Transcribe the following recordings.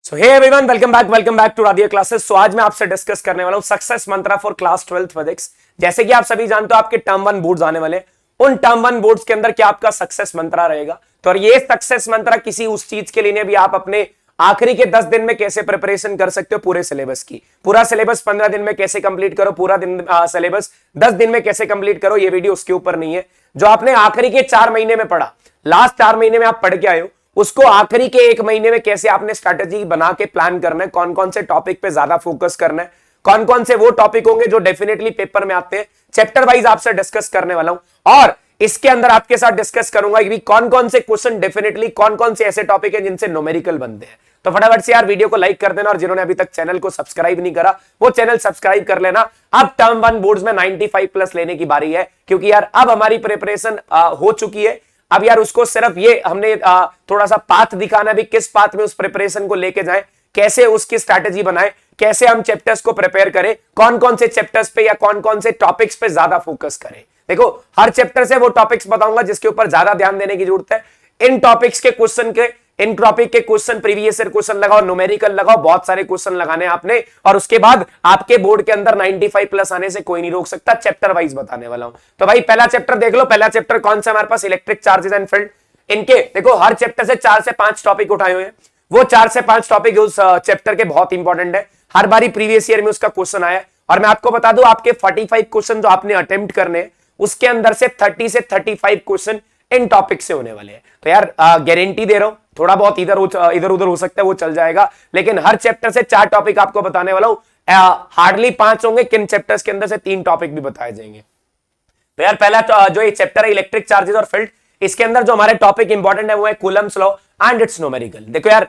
So hey everyone, welcome back to Radhiya classes. So आज मैं आपसे डिस्कस करने वाला हूं success mantra for class 12th physics. जैसे कि आप सभी जानते हो आपके टर्म 1 बोर्ड्स आने वाले, उन टर्म 1 बोर्ड्स के अंदर क्या आपका सक्सेस मंत्रा रहेगा। तो और ये सक्सेस मंत्रा किसी उस चीज के लिए भी आप अपने आखिरी के 10 दिन में कैसे प्रिपरेशन कर सकते हो पूरे सिलेबस की। पूरा सिलेबस 15 दिन में कैसे कंप्लीट करो, पूरा दिन सिलेबस 10 दिन में कैसे कंप्लीट करो, ये वीडियो उसके ऊपर नहीं है। जो आपने आखिरी के 4 महीने में पढ़ा, लास्ट 4 महीने में आप पढ़ के आए हो, उसको आखिरी के 1 महीने में कैसे आपने स्ट्रैटेजी बना के प्लान करना है, कौन कौन से टॉपिक पे ज्यादा फोकस करना है, कौन कौन से वो टॉपिक होंगे जो डेफिनेटली पेपर में आते हैं, चैप्टर वाइज आपसे डिस्कस करने वाला हूं। और इसके अंदर आपके साथ डिस्कस करूंगा कि कौन कौन से क्वेश्चन डेफिनेटली कौन कौन से ऐसे टॉपिक है जिनसे न्यूमेरिकल बनते हैं। तो फटाफट से यार वीडियो को लाइक कर देना, और जिन्होंने अभी तक चैनल को सब्सक्राइब नहीं करा वो चैनल सब्सक्राइब कर लेना। अब टर्म 1 बोर्ड्स में 95 प्लस लेने की बारी है, क्योंकि यार अब हमारी प्रिपरेशन हो चुकी है। अब यार उसको सिर्फ ये हमने थोड़ा सा पाथ दिखाना भी, किस पाथ में उस प्रिपरेशन को लेके जाएं, कैसे उसकी स्ट्रैटेजी बनाएं, कैसे हम चैप्टर्स को प्रिपेयर करें, कौन कौन से चैप्टर्स पे या कौन कौन से टॉपिक्स पे ज्यादा फोकस करें। देखो हर चैप्टर से वो टॉपिक्स बताऊंगा जिसके ऊपर ज्यादा ध्यान देने की जरूरत है। इन टॉपिक्स के क्वेश्चन के, इन टॉपिक के क्वेश्चन प्रीवियस ईयर क्वेश्चन लगाओ, न्यूमेरिकल लगाओ, बहुत सारे क्वेश्चन लगाने आपने, और उसके बाद आपके बोर्ड के अंदर 95 प्लस आने से कोई नहीं रोक सकता। चैप्टर वाइज बताने वाला हूं। तो भाई पहला चैप्टर देख लो। पहला चैप्टर कौन सा हमारे पास, इलेक्ट्रिक चार्जेस एंड फील्ड। इनके देखो हर चैप्टर से 4 से 5 टॉपिक उठाए हुए हैं। वो 4 से 5 टॉपिक उस चैप्टर के बहुत इंपॉर्टेंट है, हर बारी प्रीवियस ईयर में उसका क्वेश्चन आया। और मैं आपको बता दूं, आपके 45 क्वेश्चन जो आपने अटेम्प्ट करने हैं, उसके अंदर से 30 से 35 क्वेश्चन इन टॉपिक से होने वाले हैं। तो यार गारंटी दे रहा हूं, थोड़ा बहुत इधर उधर हो सकता है, वो चल जाएगा, लेकिन हर चैप्टर से 4 टॉपिक आपको बताने वाला हूं। हार्डली 5 होंगे, किन चैप्टर्स के अंदर से 3 टॉपिक भी बताए जाएंगे। तो यार पहला जो ये चैप्टर है इलेक्ट्रिक चार्जेस और फील्ड, इसके अंदर जो हमारे टॉपिक इंपॉर्टेंट है वो है Coulomb's law and it's numerical. देखो यार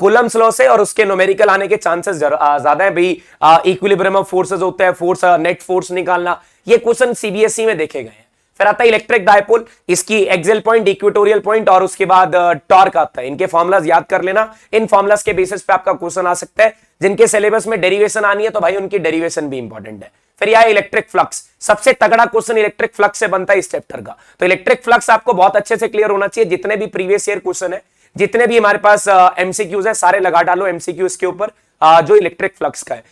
कूलम्स लॉ से और उसके न्यूमेरिकल आने के चांसेस ज्यादा है भाई। इक्विलिब्रियम ऑफ फोर्सेस होता है, फोर्स नेट फोर्स निकालना, ये क्वेश्चन सीबीएसई में देखे गए हैं। फिर आता है इलेक्ट्रिक डायपोल, इसकी एक्सियल पॉइंट, इक्वेटोरियल पॉइंट और उसके बाद टॉर्क आता है। इनके फॉर्मुलाज याद कर लेना, इन फॉर्मुलाज के बेसिस पे आपका क्वेश्चन आ सकता है। जिनके सिलेबस में डेरिवेशन आनी है तो भाई उनकी डेरिवेशन भी इंपॉर्टेंट है। फिर यह इलेक्ट्रिक फ्लक्स, सबसे तगड़ा क्वेश्चन इलेक्ट्रिक फ्लक्स से बनता है इस चैप्टर का। तो इलेक्ट्रिक फ्लक्स आपको बहुत अच्छे से क्लियर होना चाहिए। जितने भी प्रीवियस ईयर क्वेश्चन है, जितने भी हमारे पास एमसीक्यूज है, सारे लगा डालो एमसीक्यू इसके ऊपर जो इलेक्ट्रिक फ्लक्स का है।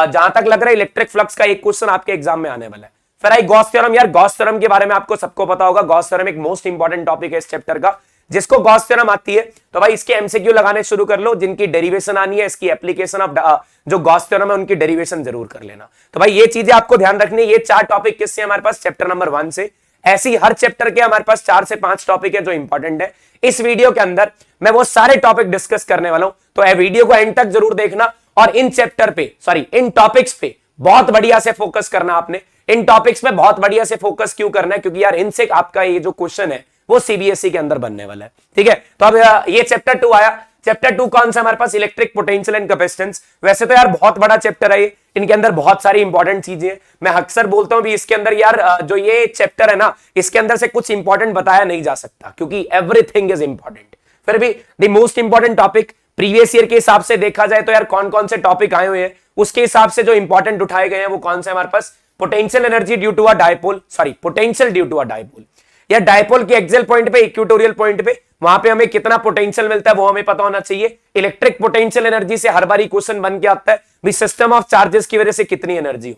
जहां तक लग रहा है इलेक्ट्रिक फ्लक्स का एक क्वेश्चन आपके एग्जाम में आने वाला है। फिर आई गॉस थ्योरम। यार गॉस थ्योरम के बारे में आपको सबको पता होगा, गॉस थ्योरम एक मोस्ट इंपॉर्टेंट टॉपिक है इस चैप्टर का। जिसको गॉस थ्योरम आती है तो भाई इसके एमसीक्यू लगाने शुरू कर लो। जिनकी डेरिवेशन आनी है, इसकी एप्लीकेशन ऑफ जो गॉस थ्योरम है उनकी डेरिवेशन जरूर कर लेना। तो भाई ये चीजें आपको ध्यान रखनी है। ये 4 टॉपिक किससे हमारे पास, चैप्टर नंबर 1 से। ऐसी हर चैप्टर के हमारे पास 4 से 5 टॉपिक है जो इंपॉर्टेंट है। इस वीडियो के अंदर मैं वो सारे टॉपिक डिस्कस करने वाला हूं, तो वीडियो को एंड तक जरूर देखना। और इन चैप्टर पे, सॉरी इन टॉपिक्स पे बहुत बढ़िया से फोकस करना आपने। इन टॉपिक्स पे बहुत बढ़िया से फोकस क्यों करना है, क्योंकि यार इनसे आपका ये जो क्वेश्चन है वो सीबीएसई के अंदर बनने वाला है। ठीक है, तो अब ये चैप्टर 2 आया। चैप्टर 2 कौन सा हमारे पास, इलेक्ट्रिक पोटेंशियल एंड कैपेसिटेंस। वैसे तो यार बहुत बड़ा चैप्टर है ये, इनके अंदर बहुत सारी इंपॉर्टेंट चीजें हैं। मैं अक्सर बोलता हूं भी इसके अंदर यार जो ये चैप्टर है ना, इसके अंदर से कुछ इंपॉर्टेंट बताया नहीं जा सकता, क्योंकि एवरीथिंग इज इंपॉर्टेंट। फिर भी the most important topic previous year के हिसाब से देखा जाए तो यार कौन कौन से टॉपिक आए हुए हैं, उसके हिसाब से जो इंपॉर्टेंट उठाए गए हैं वो कौन से हमारे पास, potential energy due to a dipole, sorry potential due to a dipole. या डायपोल की एक्सियल पॉइंट पे, इक्वेटोरियल पॉइंट पे, वहां पे हमें कितना पोटेंशियल मिलता है वो हमें पता होना चाहिए। इलेक्ट्रिक पोटेंशियल एनर्जी से हर बारी क्वेश्चन बन के आता है भी सिस्टम ऑफ चार्जेस की वजह से कितनी एनर्जी हो।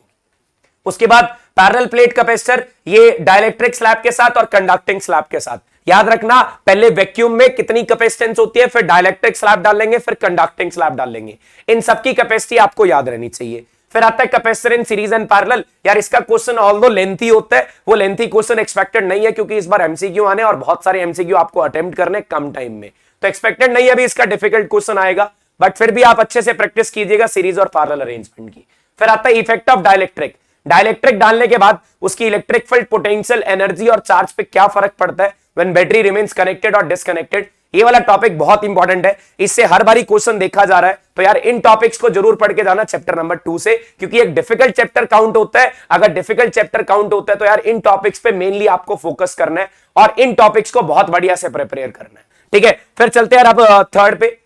उसके बाद पैरेलल प्लेट कैपेसिटर, ये डाइलेक्ट्रिक स्लैब के साथ और कंडक्टिंग स्लैब के साथ। याद रखना पहले वैक्यूम में कितनी कैपेसिटेंस होती है, फिर डाइलेक्ट्रिक स्लैब डाल लेंगे, फिर कंडक्टिंग स्लैब डाल लेंगे। इन सबकी कैपेसिटी आपको याद रहनी चाहिए। फिर आता है capacitor in series and parallel. यार इसका क्वेश्चन ऑल्दो लेंथी होता है, वो लेंथी क्वेश्चन एक्सपेक्टेड नहीं है, क्योंकि इस बार एमसीक्यू आने और बहुत सारे एमसीक्यू आपको अटेम्प्ट करने कम टाइम में, तो एक्सपेक्टेड नहीं है अभी इसका डिफिकल्ट क्वेश्चन आएगा। बट फिर भी आप अच्छे से प्रैक्टिस कीजिएगा सीरीज और पैरेलल अरेंजमेंट की। फिर आता है इफेक्ट ऑफ डाइलेक्ट्रिक। डाइलेक्ट्रिक डालने के बाद उसकी इलेक्ट्रिक फील्ड, पोटेंशियल, एनर्जी और चार्ज पे क्या फर्क पड़ता है व्हेन बैटरी रिमेन्स कनेक्टेड और डिस्कनेक्टेड। ये वाला टॉपिक बहुत इंपॉर्टेंट है, इससे हर बारी क्वेश्चन देखा जा रहा है। तो यार इन टॉपिक्स को जरूर पढ़ के जाना चैप्टर नंबर 2 से, क्योंकि एक डिफिकल्ट चैप्टर काउंट होता है। अगर डिफिकल्ट चैप्टर काउंट होता है तो यार इन टॉपिक्स पे मेनली आपको फोकस करना है और इन टॉपिक्स को बहुत बढ़िया से प्रिपेयर करना है। ठीक है, फिर चलते हैं अब थर्ड पे,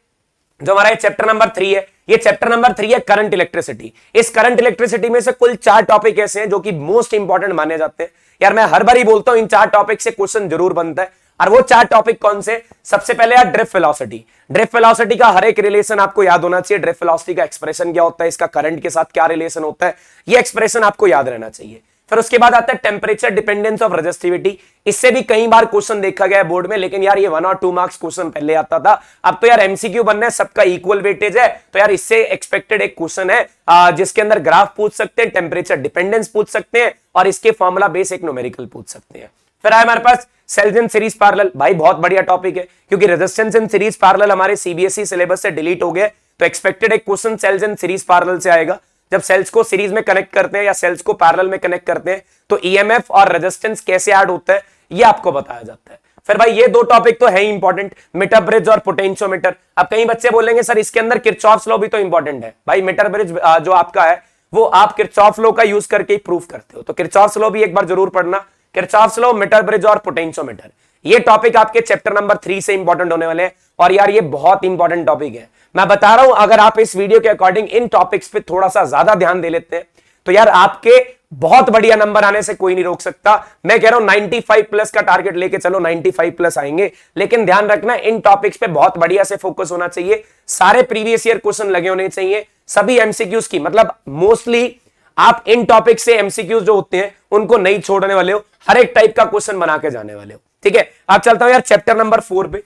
जो हमारा चैप्टर नंबर 3 है। ये चैप्टर नंबर 3 है करंट इलेक्ट्रिसिटी। इस करंट इलेक्ट्रिसिटी में से कुल 4 टॉपिक ऐसे हैं जो कि मोस्ट इंपॉर्टेंट माने जाते हैं। यार मैं हर बार ही बोलता हूं इन 4 टॉपिक से क्वेश्चन जरूर बनता है। और वो 4 टॉपिक कौन से? सबसे पहले यार ड्रिफ्ट वेलोसिटी। ड्रिफ्ट वेलोसिटी का हर एक रिलेशन आपको याद होना चाहिए। ड्रिफ्ट वेलोसिटी का एक्सप्रेशन क्या होता है, इसका करंट के साथ क्या रिलेशन होता है, ये एक्सप्रेशन आपको याद रहना चाहिए। फिर उसके बाद आता है टेम्परेचर डिपेंडेंस ऑफ रेजिस्टिविटी। इससे भी कई बार क्वेश्चन देखा गया है बोर्ड में, लेकिन यार ये 1 और 2 मार्क्स क्वेश्चन पहले आता था, अब तो यार एमसीक्यू बनना है, सबका इक्वल वेटेज है, तो यार इससे एक्सपेक्टेड एक क्वेश्चन है जिसके अंदर ग्राफ पूछ सकते हैं, टेम्परेचर डिपेंडेंस पूछ सकते हैं और इसके फॉर्मूला बेस एक न्यूमेरिकल पूछ सकते हैं। फिर आए हमारे पास सेल्स इन सीरीज पैरेलल। भाई बहुत बढ़िया टॉपिक है, क्योंकि रेजिस्टेंस इन सीरीज पैरेलल हमारे सीबीएसई सिलेबस से डिलीट हो गए, तो एक्सपेक्टेड एक question cells in series parallel से आएगा। जब सेल्स को सीरीज में कनेक्ट करते हैं या सेल्स को पैरेलल में कनेक्ट करते हैं तो ईएमएफ और रेजिस्टेंस कैसे ऐड होता है ये आपको बताया जाता है। फिर भाई ये 2 टॉपिक तो है ही इंपॉर्टेंट, मीटर ब्रिज और पोटेंशियोमीटर। अब कई बच्चे बोलेंगे सर इसके अंदर किरचॉफ्स लॉ भी तो इंपॉर्टेंट है। भाई मीटर ब्रिज जो आपका है वो आप किरचॉफ लॉ का यूज करके ही प्रूफ करते हो, तो किरचॉफ्स लॉ भी एक बार जरूर पढ़ना। किरचॉफ्स लॉ, मीटर ब्रिज और पोटेंशियोमीटर, ये टॉपिक आपके चैप्टर नंबर 3 से इंपॉर्टेंट होने वाले हैं। और यार ये बहुत इंपॉर्टेंट टॉपिक है, मैं बता रहा हूं, अगर आप इस वीडियो के अकॉर्डिंग इन टॉपिक्स पे थोड़ा सा ज्यादा ध्यान दे लेते हैं तो यार आपके बहुत बढ़िया नंबर आने से कोई नहीं रोक सकता। मैं कह रहा हूं 95 प्लस का टारगेट लेके चलो, 95 प्लस आएंगे, लेकिन ध्यान रखना इन टॉपिक्स पे बहुत बढ़िया से फोकस होना चाहिए। सारे प्रीवियस ईयर क्वेश्चन लगे होने चाहिए, सभी एमसीक्यूज की, मतलब मोस्टली आप इन टॉपिक से एमसीक्यूज जो होते हैं उनको नहीं छोड़ने वाले हो, हर एक टाइप का क्वेश्चन बना के जाने वाले हो। ठीक है, अब चलता हूं यार चैप्टर नंबर 4 पे।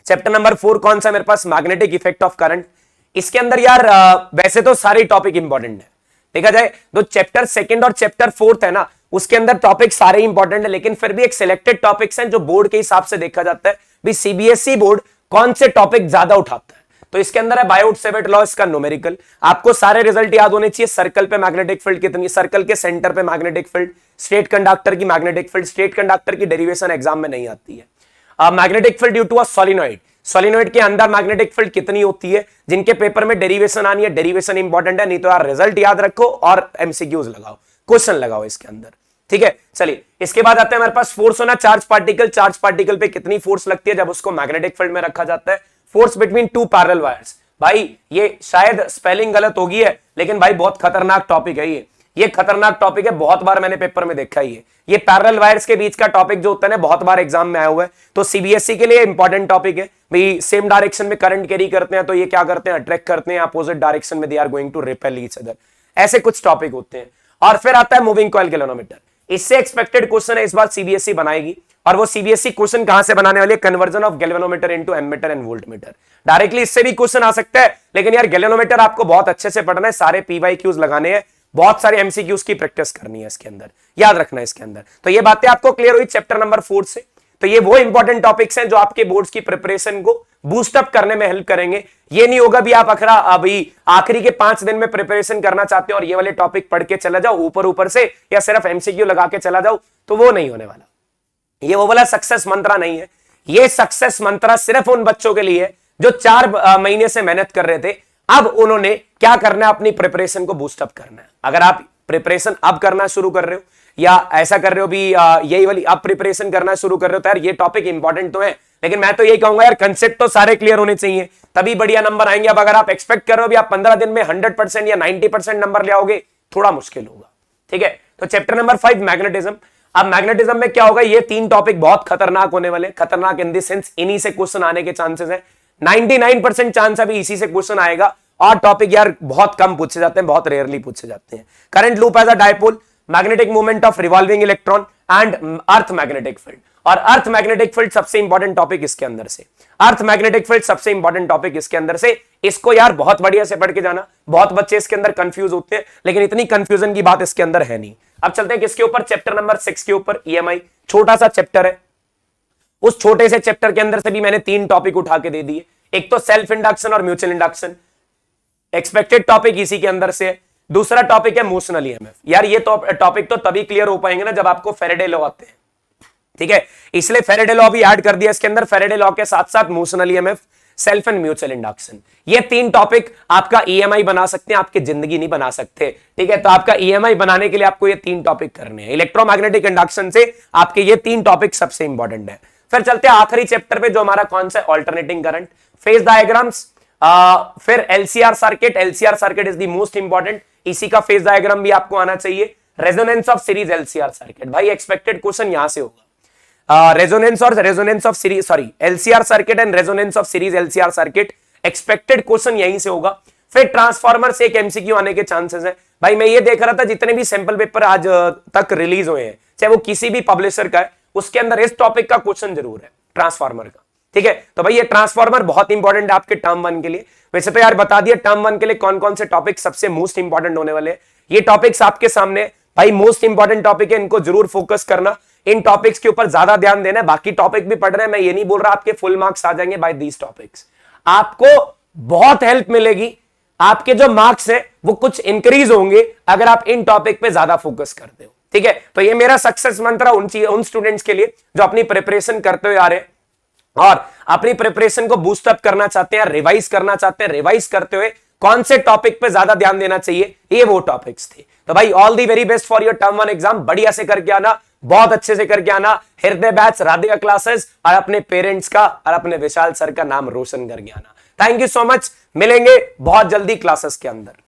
चैप्टर नंबर 4 कौन सा मेरे पास? Magnetic effect of current. इसके अंदर यार वैसे तो सारे टॉपिक इंपॉर्टेंट है, देखा जाए तो चैप्टर 2 और चैप्टर 4 है ना, उसके अंदर टॉपिक सारे इंपॉर्टेंट है, लेकिन फिर भी एक सिलेक्टेड टॉपिक्स हैं जो बोर्ड के हिसाब से देखा जाता है भी सीबीएसई बोर्ड कौन से टॉपिक ज्यादा उठाता है। तो इसके अंदर है बायोट-सेवर्ट लॉ, इसका न्यूमेरिकल। आपको सारे रिजल्ट याद होने चाहिए। सर्कल पे मैग्नेटिक फील्ड कितनी, सर्कल के सेंटर पे मैग्नेटिक फील्ड, स्ट्रेट कंडक्टर की मैग्नेटिक फील्ड, स्ट्रेट कंडक्टर की डेरिवेशन एग्जाम में नहीं आती है। Magnetic field due to a solenoid, solenoid के अंदर मैग्नेटिक फील्ड कितनी होती है, जिनके पेपर में डेरिवेशन आनी है, डेरिवेशन इंपॉर्टेंट है, नहीं तो यार रिजल्ट याद रखो और एमसीक्यूज लगाओ, क्वेश्चन लगाओ इसके अंदर। ठीक है, चलिए इसके बाद आता है हमारे पास फोर्स होना, चार्ज पार्टिकल। चार्ज पार्टिकल पे कितनी फोर्स लगती है जब उसको मैग्नेटिक फील्ड में रखा जाता है? Force between 2 parallel wires. भाई ये शायद स्पेलिंग गलत होगी है, लेकिन भाई बहुत खतरनाक टॉपिक है ये खतरनाक टॉपिक है, बहुत बार मैंने पेपर में देखा ही है। ये पैरेलल वायर्स के बीच का टॉपिक जो होता है ना, बहुत बार एग्जाम में आया हुआ है, तो सीबीएसई के लिए इंपॉर्टेंट टॉपिक है। भाई सेम डायरेक्शन में करंट कैरी करते हैं तो ये क्या करते हैं, अट्रैक्ट करते हैं, अपोजिट डायरेक्शन में they are going to repel each other, ऐसे कुछ टॉपिक होते हैं। और फिर आता है मूविंग कॉइल गैल्वेनोमीटर। इससे एक्सपेक्टेड क्वेश्चन है इस बार सीबीएसई बनाएगी, और वो सीबीएसई क्वेश्चन कहां से बनाने वाली है? Conversion of galvanometer into ammeter and voltmeter. Directly इससे भी क्वेश्चन आ सकता है, लेकिन यार गैल्वेनोमीटर आपको बहुत अच्छे से पढ़ना है, सारे पीवाईक्यूज लगाने हैं, बहुत सारे एमसीक्यूज की प्रैक्टिस करनी है इसके अंदर, याद रखना है इसके अंदर। तो ये बातें आपको क्लियर हुई चैप्टर नंबर 4 से। तो ये वो इंपॉर्टेंट टॉपिक्स हैं जो आपके बोर्ड्स की प्रिपरेशन को बूस्ट अप करने में हेल्प करेंगे। ये नहीं होगा भी आप अखरा अभी आखिरी के 5 दिन में प्रिपरेशन करना चाहते हो और ये वाले टॉपिक पढ़ के चला जाओ ऊपर ऊपर से, या सिर्फ एमसीक्यू लगा के चला जाओ, तो वो नहीं होने वाला। ये वो वाला सक्सेस मंत्रा नहीं है। ये सक्सेस मंत्रा सिर्फ उन बच्चों के लिए है जो 4 महीने से मेहनत कर रहे थे। अब उन्होंने क्या करना है, अपनी प्रिपरेशन को बूस्ट अप करना है। अगर आप प्रिपरेशन अब करना शुरू कर रहे हो या ऐसा कर रहे हो भी यही वाली अब प्रिपरेशन करना शुरू कर रहे हो, तो यार ये टॉपिक इंपॉर्टेंट तो है, लेकिन मैं तो यही कहूंगा यार कंसेप्ट तो सारे क्लियर होने चाहिए, तभी बढ़िया नंबर आएंगे। अब अगर आप एक्सपेक्ट कर रहे हो भी आप 15 दिन में 100% या 90% नंबर ले आओगे, थोड़ा मुश्किल होगा। ठीक है, तो चैप्टर नंबर 5 मैग्नेटिज्म। अब मैग्नेटिज्म में क्या होगा, ये 3 टॉपिक बहुत खतरनाक होने वाले। खतरनाक इन द सेंस इन्हीं से क्वेश्चन आने के चांसेस है, 99% चांस अभी इसी से क्वेश्चन आएगा, और टॉपिक यार बहुत कम पूछे जाते हैं, बहुत रेयरली पूछे जाते हैं। Current loop as a dipole, magnetic movement of revolving electron and earth magnetic field. और अर्थ मैग्नेटिक फील्ड सबसे इंपॉर्टेंट टॉपिक इसके अंदर से, अर्थ मैग्नेटिक फील्ड सबसे इंपॉर्टेंट टॉपिक इसके अंदर से। इसको यार बहुत बढ़िया से पढ़ के जाना, बहुत बच्चे इसके अंदर कंफ्यूज होते हैं, लेकिन इतनी कंफ्यूजन की बात इसके अंदर है नहीं। अब चलते हैं किसके ऊपर, चैप्टर नंबर 6 के ऊपर, ईएमआई। छोटा सा चैप्टर है, उस छोटे से चैप्टर के अंदर से भी मैंने 3 टॉपिक उठा के दे दिए। एक तो सेल्फ इंडक्शन और म्यूचुअल इंडक्शन, एक्सपेक्टेड टॉपिक इसी के अंदर से है। दूसरा टॉपिक है मोशनल ईएमएफ। यार ये तो टॉपिक तो तभी क्लियर हो पाएंगे ना जब आपको फेरेडे लॉ आते हैं, ठीक है, इसलिए फेरेडे लॉ भी ऐड कर दिया इसके अंदर। फेरेडे लॉ के साथ साथ motional EMF, self and mutual induction, ये 3 टॉपिक आपका ईएमआई बना सकते हैं, आपकी जिंदगी नहीं बना सकते। ठीक है, तो आपका ईएमआई बनाने के लिए आपको ये 3 टॉपिक करने हैं। इलेक्ट्रोमैग्नेटिक इंडक्शन से आपके ये 3 टॉपिक सबसे इंपॉर्टेंट है। फिर चलते हैं आखिरी चैप्टर पे जो हमारा कौन सा, ऑल्टरनेटिंग करंट, फेज डायग्राम्स, फिर LCR circuit. LCR circuit is the most important, इसी का फेज डायग्राम भी आपको आना चाहिए। Resonance of series LCR circuit, भाई एक्सपेक्टेड क्वेश्चन यहां से होगा। रेजोनेंस और resonance of series, sorry LCR circuit and resonance of series LCR circuit, expected question यहीं से होगा। फिर ट्रांसफार्मर से एक एमसीक्यू आने के चांसेस है। भाई मैं ये देख रहा था जितने भी सैंपल पेपर आज तक रिलीज हुए हैं, चाहे वो किसी भी पब्लिशर का है, उसके अंदर इस टॉपिक का क्वेश्चन जरूर है, ट्रांसफार्मर का। ठीक है, तो भाई ये ट्रांसफार्मर बहुत इंपॉर्टेंट है आपके टर्म 1 के लिए। वैसे तो यार बता दिया टर्म 1 के लिए कौन कौन से टॉपिक सबसे मोस्ट इंपॉर्टेंट होने वाले हैं। ये टॉपिक्स आपके सामने भाई मोस्ट इंपॉर्टेंट टॉपिक है, इनको जरूर फोकस करना, इन टॉपिक्स के ऊपर ज्यादा ध्यान देना है। बाकी टॉपिक भी पढ़ रहे हैं, मैं ये नहीं बोल रहा आपके फुल मार्क्स आ जाएंगे बाय दीज टॉपिक्स। आपको बहुत हेल्प मिलेगी, आपके जो मार्क्स है वो कुछ इंक्रीज होंगे अगर आप इन टॉपिक पे ज्यादा फोकस करते हो। ठीक है, तो ये मेरा सक्सेस मंत्र उन स्टूडेंट्स के लिए जो अपनी प्रिपरेशन करते हुए आ रहे हैं और अपनी प्रिपरेशन को बूस्ट अप करना चाहते हैं, रिवाइज करना चाहते हैं। रिवाइज करते हुए कौन से टॉपिक पे ज्यादा ध्यान देना चाहिए, ये वो टॉपिक्स थे। तो भाई all the very best for your term 1 exam. बढ़िया से करके आना, बहुत अच्छे से करके आना। हृदय बैच, राधिका क्लासेस और अपने पेरेंट्स का और अपने विशाल सर का नाम रोशन करके आना। थैंक यू सो मच, मिलेंगे बहुत जल्दी क्लासेस के अंदर।